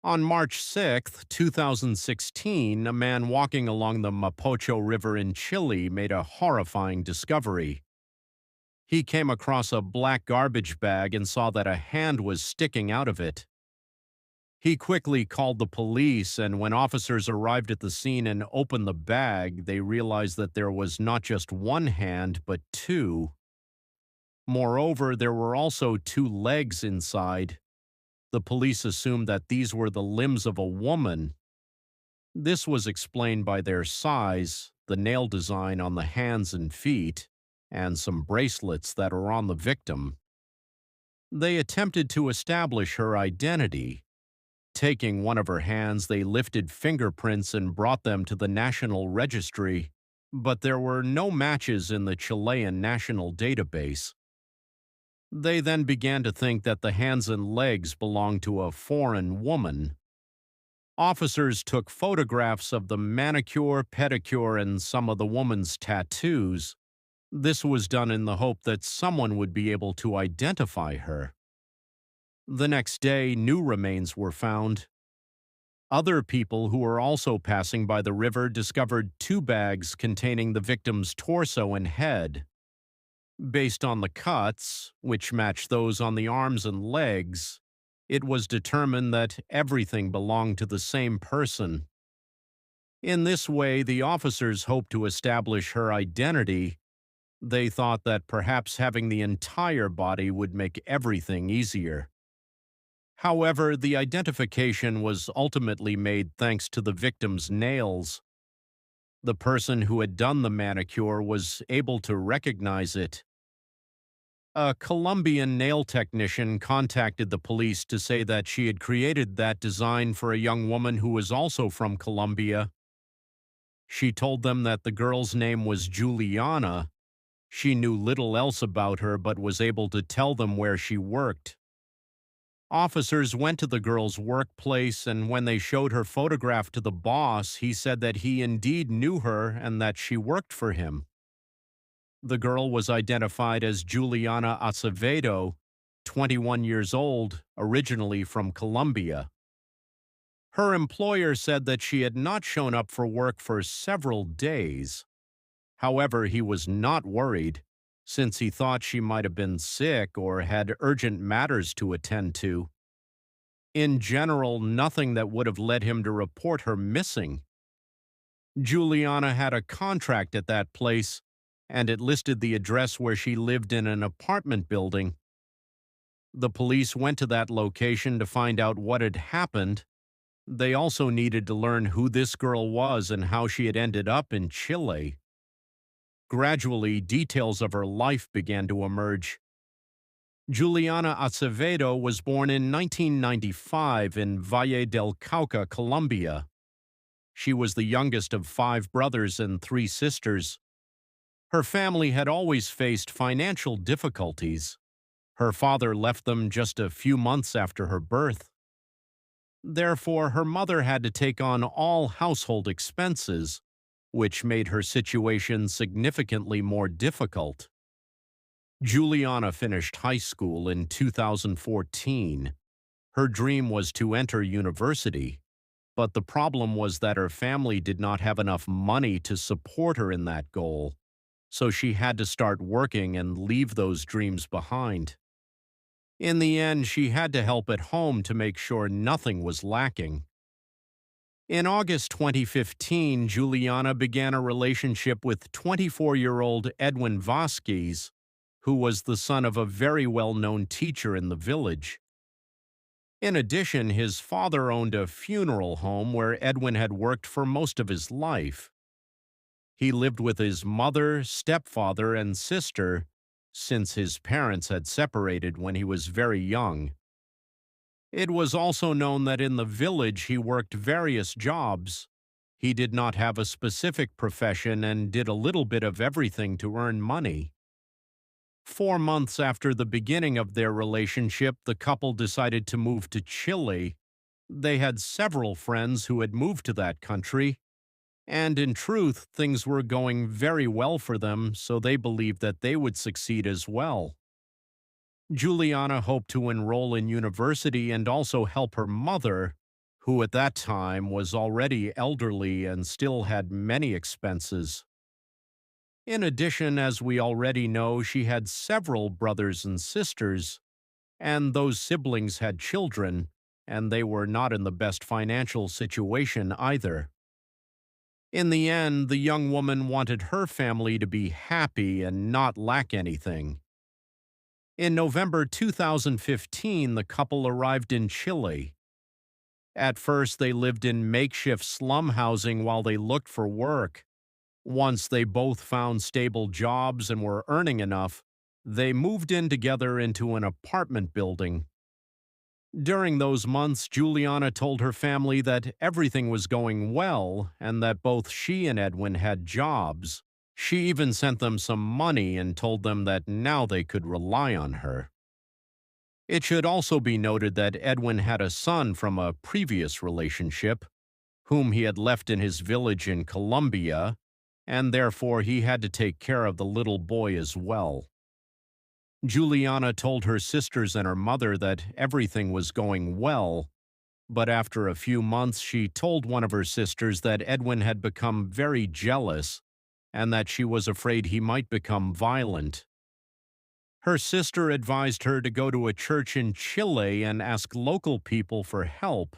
On March 6, 2016, a man walking along the Mapocho River in Chile made a horrifying discovery. He came across a black garbage bag and saw that a hand was sticking out of it. He quickly called the police, and when officers arrived at the scene and opened the bag, they realized that there was not just one hand, but two. Moreover, there were also two legs inside. The police assumed that these were the limbs of a woman. This was explained by their size, the nail design on the hands and feet, and some bracelets that are on the victim. They attempted to establish her identity. Taking one of her hands, they lifted fingerprints and brought them to the National Registry, but there were no matches in the Chilean national database. They then began to think that the hands and legs belonged to a foreign woman. Officers took photographs of the manicure, pedicure, and some of the woman's tattoos. This was done in the hope that someone would be able to identify her. The next day, new remains were found. Other people who were also passing by the river discovered two bags containing the victim's torso and head. Based on the cuts, which matched those on the arms and legs, it was determined that everything belonged to the same person. In this way, the officers hoped to establish her identity. They thought that perhaps having the entire body would make everything easier. However, the identification was ultimately made thanks to the victim's nails. The person who had done the manicure was able to recognize it. A Colombian nail technician contacted the police to say that she had created that design for a young woman who was also from Colombia. She told them that the girl's name was Juliana. She knew little else about her but was able to tell them where she worked. Officers went to the girl's workplace, and when they showed her photograph to the boss, he said that he indeed knew her and that she worked for him. The girl was identified as Juliana Acevedo, 21 years old, originally from Colombia. Her employer said that she had not shown up for work for several days. However, he was not worried, since he thought she might have been sick or had urgent matters to attend to. In general, nothing that would have led him to report her missing. Juliana had a contract at that place, and it listed the address where she lived in an apartment building. The police went to that location to find out what had happened. They also needed to learn who this girl was and how she had ended up in Chile. Gradually, details of her life began to emerge. Juliana Acevedo was born in 1995 in Valle del Cauca, Colombia. She was the youngest of 5 brothers and 3 sisters. Her family had always faced financial difficulties. Her father left them just a few months after her birth. Therefore, her mother had to take on all household expenses, which made her situation significantly more difficult. Juliana finished high school in 2014. Her dream was to enter university, but the problem was that her family did not have enough money to support her in that goal, so she had to start working and leave those dreams behind. In the end, she had to help at home to make sure nothing was lacking. In August 2015, Juliana began a relationship with 24-year-old Edwin Vasquez, who was the son of a very well-known teacher in the village. In addition, his father owned a funeral home where Edwin had worked for most of his life. He lived with his mother, stepfather, and sister since his parents had separated when he was very young. It was also known that in the village he worked various jobs. He did not have a specific profession and did a little bit of everything to earn money. 4 months after the beginning of their relationship, the couple decided to move to Chile. They had several friends who had moved to that country, and in truth, things were going very well for them, so they believed that they would succeed as well. Juliana hoped to enroll in university and also help her mother, who at that time was already elderly and still had many expenses. In addition, as we already know, she had several brothers and sisters, and those siblings had children, and they were not in the best financial situation either. In the end, the young woman wanted her family to be happy and not lack anything. In November 2015, the couple arrived in Chile. At first, they lived in makeshift slum housing while they looked for work. Once they both found stable jobs and were earning enough, they moved in together into an apartment building. During those months, Juliana told her family that everything was going well and that both she and Edwin had jobs. She even sent them some money and told them that now they could rely on her. It should also be noted that Edwin had a son from a previous relationship, whom he had left in his village in Colombia, and therefore he had to take care of the little boy as well. Juliana told her sisters and her mother that everything was going well, but after a few months she told one of her sisters that Edwin had become very jealous and that she was afraid he might become violent. Her sister advised her to go to a church in Chile and ask local people for help.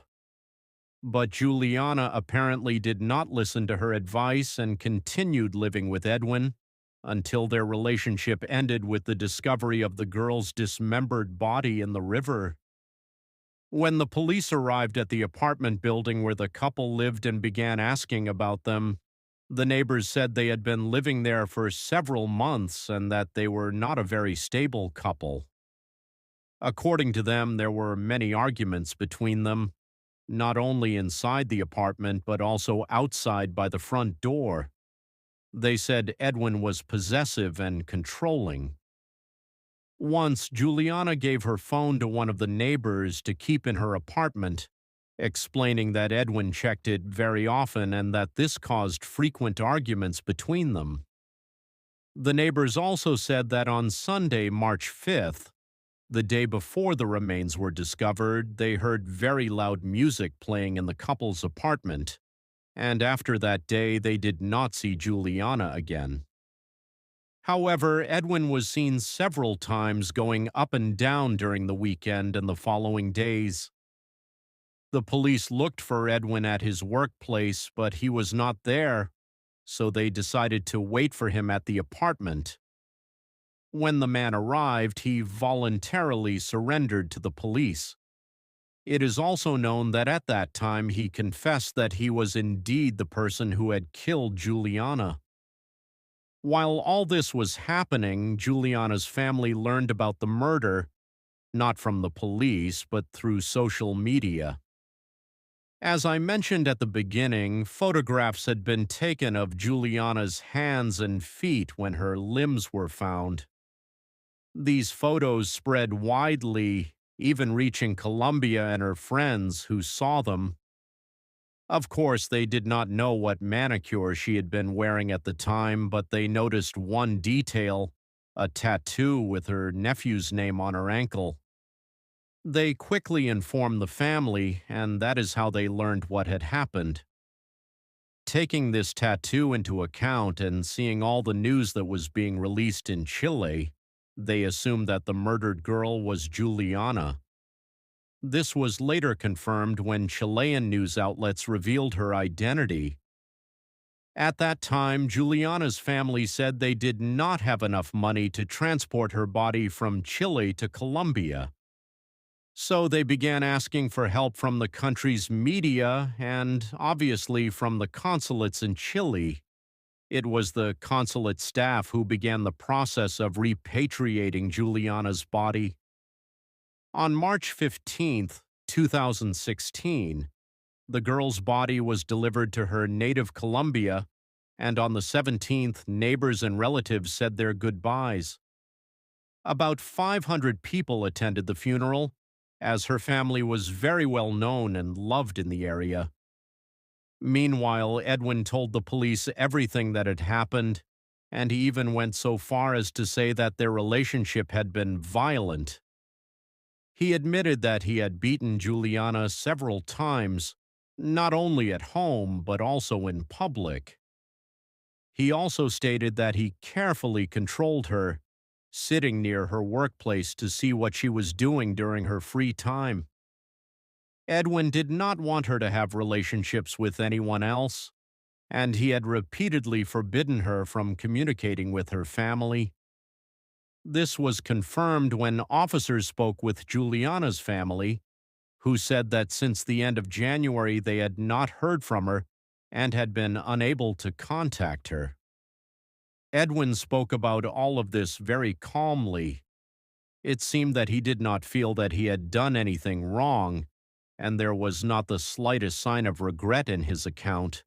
But Juliana apparently did not listen to her advice and continued living with Edwin until their relationship ended with the discovery of the girl's dismembered body in the river. When the police arrived at the apartment building where the couple lived and began asking about them, the neighbors said they had been living there for several months and that they were not a very stable couple. According to them, there were many arguments between them, not only inside the apartment but also outside by the front door. They said Edwin was possessive and controlling. Once, Juliana gave her phone to one of the neighbors to keep in her apartment, explaining that Edwin checked it very often and that this caused frequent arguments between them. The neighbors also said that on Sunday, March 5th, the day before the remains were discovered, they heard very loud music playing in the couple's apartment, and after that day they did not see Juliana again. However, Edwin was seen several times going up and down during the weekend and the following days. The police looked for Edwin at his workplace, but he was not there, so they decided to wait for him at the apartment. When the man arrived, he voluntarily surrendered to the police. It is also known that at that time he confessed that he was indeed the person who had killed Juliana. While all this was happening, Juliana's family learned about the murder, not from the police, but through social media. As I mentioned at the beginning, photographs had been taken of Juliana's hands and feet when her limbs were found. These photos spread widely, even reaching Colombia and her friends who saw them. Of course, they did not know what manicure she had been wearing at the time, but they noticed one detail, a tattoo with her nephew's name on her ankle. They quickly informed the family, and that is how they learned what had happened. Taking this tattoo into account and seeing all the news that was being released in Chile, they assumed that the murdered girl was Juliana. This was later confirmed when Chilean news outlets revealed her identity. At that time, Juliana's family said they did not have enough money to transport her body from Chile to Colombia. So they began asking for help from the country's media and, obviously, from the consulates in Chile. It was the consulate staff who began the process of repatriating Juliana's body. On March 15th, 2016, the girl's body was delivered to her native Colombia, and on the 17th, neighbors and relatives said their goodbyes. About 500 people attended the funeral, as her family was very well known and loved in the area. Meanwhile, Edwin told the police everything that had happened, and he even went so far as to say that their relationship had been violent. He admitted that he had beaten Juliana several times, not only at home but also in public. He also stated that he carefully controlled her, sitting near her workplace to see what she was doing during her free time. Edwin did not want her to have relationships with anyone else, and he had repeatedly forbidden her from communicating with her family. This was confirmed when officers spoke with Juliana's family, who said that since the end of January they had not heard from her and had been unable to contact her. Edwin spoke about all of this very calmly. It seemed that he did not feel that he had done anything wrong, and there was not the slightest sign of regret in his account.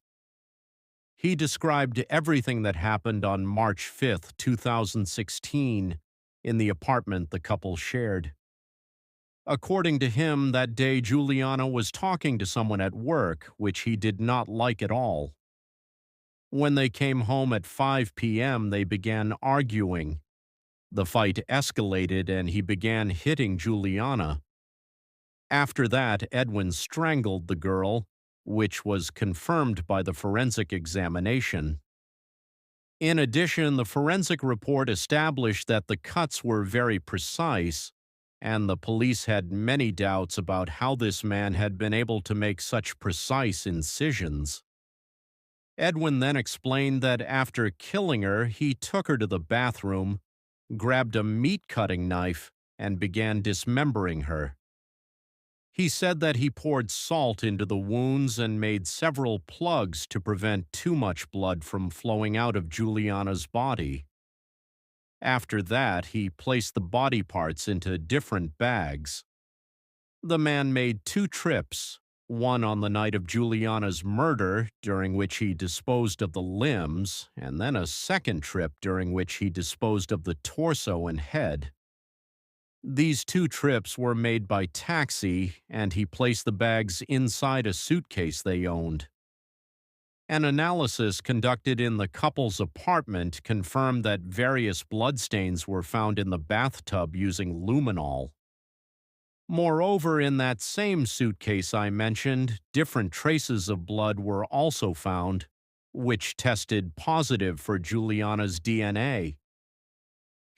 He described everything that happened on March 2016, in the apartment the couple shared. According to him, that day Juliana was talking to someone at work, which he did not like at all. When they came home at 5 p.m., they began arguing. The fight escalated and he began hitting Juliana. After that, Edwin strangled the girl, which was confirmed by the forensic examination. In addition, the forensic report established that the cuts were very precise, and the police had many doubts about how this man had been able to make such precise incisions. Edwin then explained that after killing her, he took her to the bathroom, grabbed a meat-cutting knife, and began dismembering her. He said that he poured salt into the wounds and made several plugs to prevent too much blood from flowing out of Juliana's body. After that, he placed the body parts into different bags. The man made 2 trips, one on the night of Juliana's murder, during which he disposed of the limbs, and then a second trip during which he disposed of the torso and head. These 2 trips were made by taxi, and he placed the bags inside a suitcase they owned. An analysis conducted in the couple's apartment confirmed that various bloodstains were found in the bathtub using luminol. Moreover, in that same suitcase I mentioned, different traces of blood were also found, which tested positive for Juliana's DNA.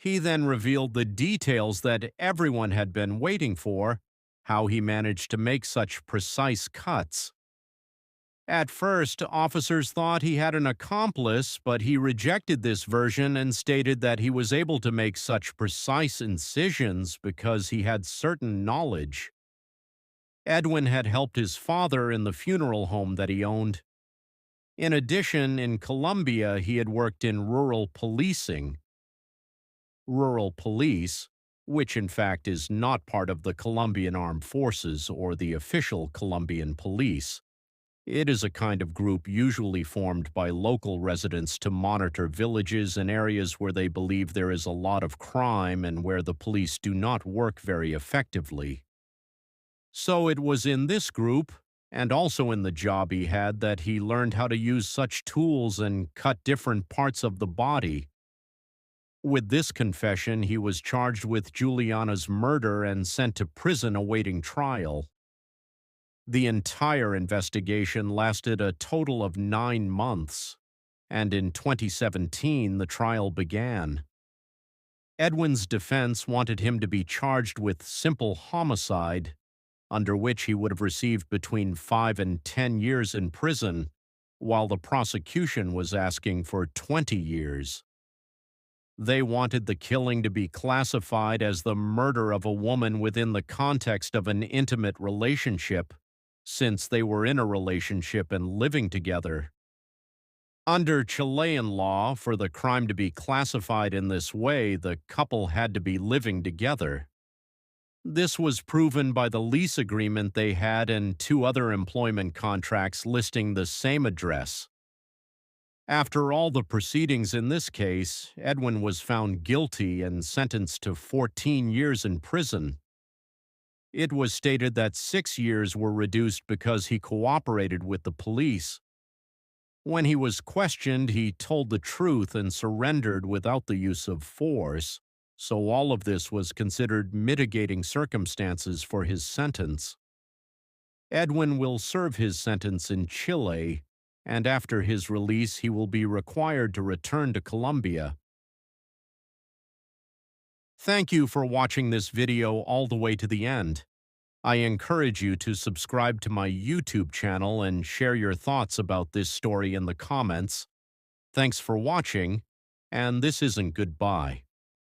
He then revealed the details that everyone had been waiting for, how he managed to make such precise cuts. At first, officers thought he had an accomplice, but he rejected this version and stated that he was able to make such precise incisions because he had certain knowledge. Edwin had helped his father in the funeral home that he owned. In addition, in Colombia, he had worked in rural policing. Rural police, which in fact is not part of the Colombian Armed Forces or the official Colombian police. It is a kind of group usually formed by local residents to monitor villages and areas where they believe there is a lot of crime and where the police do not work very effectively. So it was in this group, and also in the job he had, that he learned how to use such tools and cut different parts of the body. With this confession, he was charged with Juliana's murder and sent to prison awaiting trial. The entire investigation lasted a total of 9 months, and in 2017 the trial began. Edwin's defense wanted him to be charged with simple homicide, under which he would have received between 5 and 10 years in prison, while the prosecution was asking for 20 years. They wanted the killing to be classified as the murder of a woman within the context of an intimate relationship, since they were in a relationship and living together. Under Chilean law, for the crime to be classified in this way, the couple had to be living together. This was proven by the lease agreement they had and 2 other employment contracts listing the same address. After all the proceedings in this case, Edwin was found guilty and sentenced to 14 years in prison. It was stated that 6 years were reduced because he cooperated with the police. When he was questioned, he told the truth and surrendered without the use of force, so all of this was considered mitigating circumstances for his sentence. Edwin will serve his sentence in Chile, and after his release, he will be required to return to Colombia. Thank you for watching this video all the way to the end. I encourage you to subscribe to my YouTube channel and share your thoughts about this story in the comments. Thanks for watching, and this isn't goodbye.